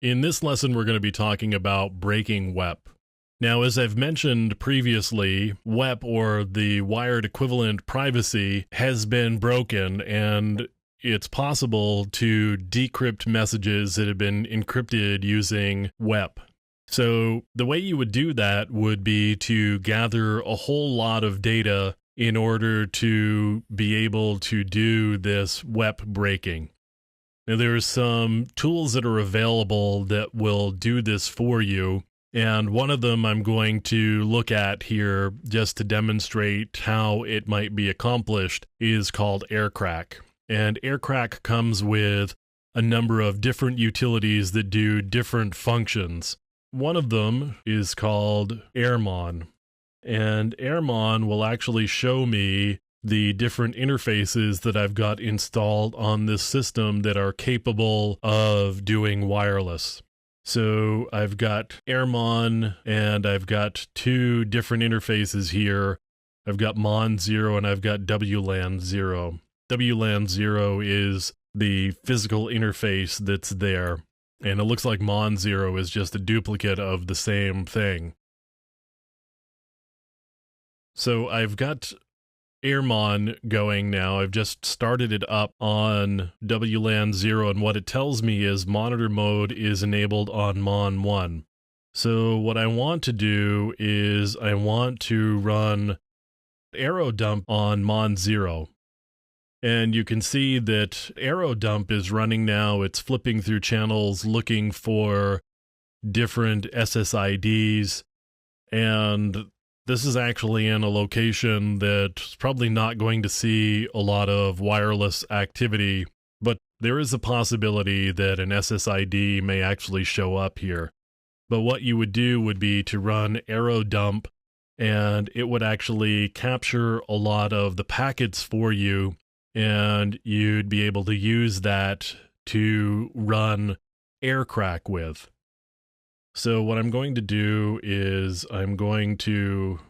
In this lesson, we're going to be talking about breaking WEP. Now, as I've mentioned previously, WEP, or the wired equivalent privacy, has been broken, and it's possible to decrypt messages that have been encrypted using WEP. So the way you would do that would be to gather a whole lot of data in order to be able to do this WEP breaking. Now, there's some tools that are available that will do this for you, and one of them I'm going to look at here just to demonstrate how it might be accomplished is called AirCrack. And AirCrack comes with a number of different utilities that do different functions. One of them is called AirMon, and AirMon will actually show me the different interfaces that I've got installed on this system that are capable of doing wireless. So I've got AirMon, and I've got two different interfaces here. I've got Mon 0 and I've got WLAN 0. WLAN 0 is the physical interface that's there, and it looks like Mon 0 is just a duplicate of the same thing. So I've got AirMon going now. I've just started it up on WLAN 0, and what it tells me is monitor mode is enabled on Mon 1. So what I want to do is I want to run arrow dump on Mon 0. And you can see that arrow dump is running now. It's flipping through channels looking for different SSIDs, and this is actually in a location that's probably not going to see a lot of wireless activity, but there is a possibility that an SSID may actually show up here. But what you would do would be to run arrow dump, and it would actually capture a lot of the packets for you, and you'd be able to use that to run AirCrack with. So what I'm going to do is I'm going to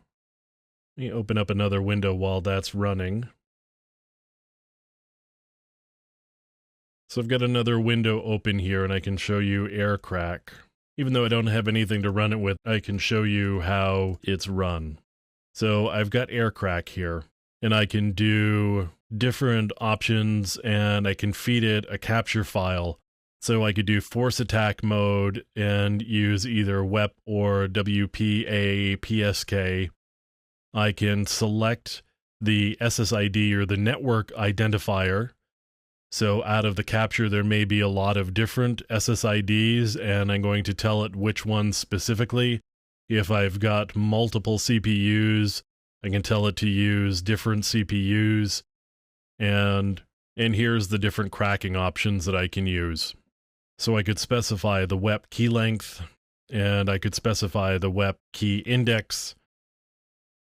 let me open up another window while that's running. So I've got another window open here, and I can show you AirCrack. Even though I don't have anything to run it with, I can show you how it's run. So I've got AirCrack here, and I can do different options, and I can feed it a capture file. So I could do force attack mode and use either WEP or WPA-PSK. I can select the SSID or the network identifier. So out of the capture, there may be a lot of different SSIDs, and I'm going to tell it which ones specifically. If I've got multiple CPUs, I can tell it to use different CPUs, and here's the different cracking options that I can use. So I could specify the WEP key length, and I could specify the WEP key index.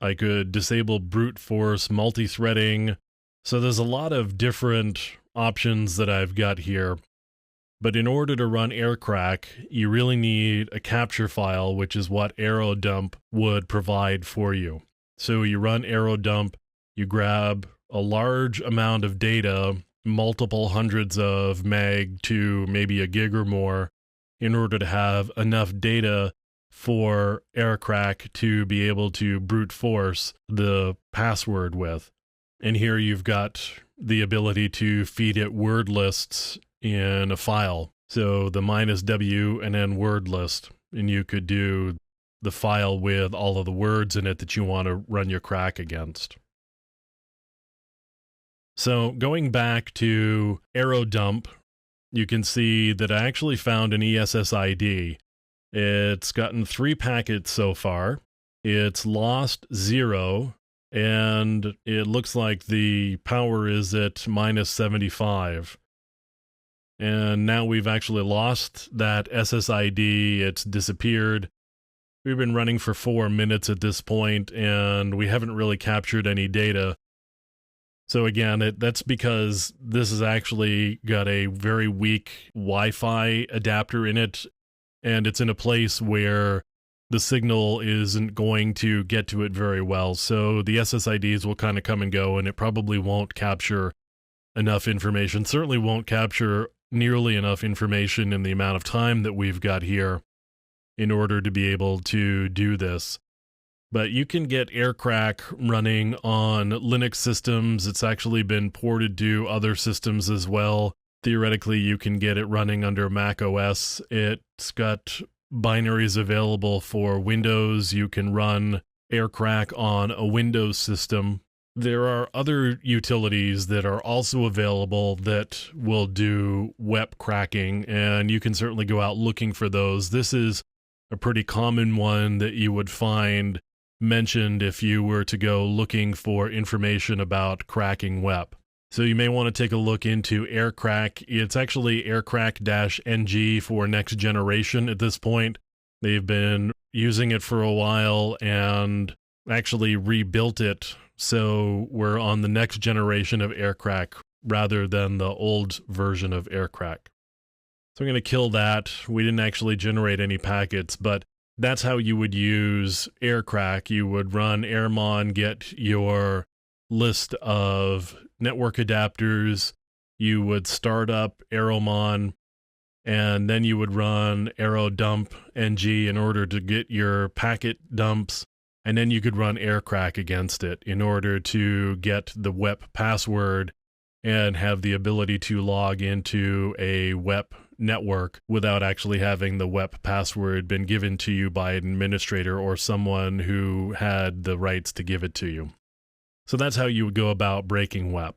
I could disable brute force multi-threading. So there's a lot of different options that I've got here. But in order to run AirCrack, you really need a capture file, which is what arrow dump would provide for you. So you run arrow dump, you grab a large amount of data, multiple hundreds of meg to maybe a gig or more, in order to have enough data for AirCrack to be able to brute force the password with. And here you've got the ability to feed it word lists in a file. So the -w and then word list, and you could do the file with all of the words in it that you want to run your crack against. So going back to arrow dump, you can see that I actually found an ESSID. It's gotten 3 packets so far. It's lost 0, and it looks like the power is at -75. And now we've actually lost that SSID. It's disappeared. We've been running for 4 minutes at this point, and we haven't really captured any data. So again, that's because this has actually got a very weak Wi-Fi adapter in it, and it's in a place where the signal isn't going to get to it very well. So the SSIDs will kind of come and go, and it probably won't capture enough information. Certainly won't capture nearly enough information in the amount of time that we've got here in order to be able to do this. But you can get aircrack running on Linux systems. It's actually been ported to other systems as well. Theoretically, you can get it running under Mac OS. It's got binaries available for Windows. You can run aircrack on a Windows system. There are other utilities that are also available that will do WEP cracking, and you can certainly go out looking for those. This is a pretty common one that you would find mentioned if you were to go looking for information about cracking WEP. So you may want to take a look into aircrack. It's actually aircrack-NG for next generation at this point. They've been using it for a while and actually rebuilt it, so we're on the next generation of aircrack rather than the old version of aircrack. So I'm going to kill that. We didn't actually generate any packets, but that's how you would use aircrack. You would run airmon, get your list of network adapters. You would start up aeromon, and then you would run aerodump ng in order to get your packet dumps. And then you could run aircrack against it in order to get the WEP password and have the ability to log into a WEP network without actually having the WEP password been given to you by an administrator or someone who had the rights to give it to you. So that's how you would go about breaking WEP.